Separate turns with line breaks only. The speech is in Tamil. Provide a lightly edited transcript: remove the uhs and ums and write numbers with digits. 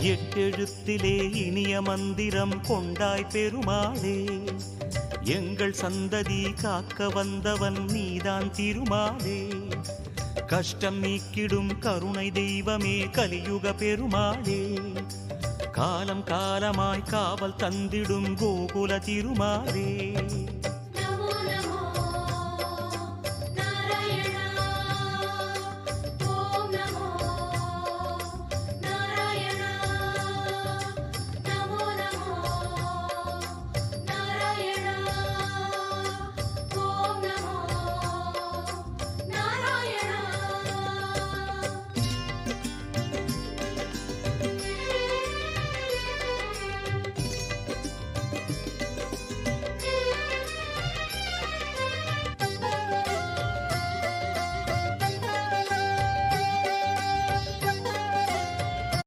எட்டெழுத்திலே இனிய மந்திரம் கொண்டாய் பெருமாளே, எங்கள் சந்ததி காக்க வந்தவன் நீதான் திருமாலே. கஷ்டம் நீக்கிடும் கருணை தெய்வமே கலியுக பெருமாளே, காலம் காலமாய் காவல் தந்திடும் கோகுல திருமாலே.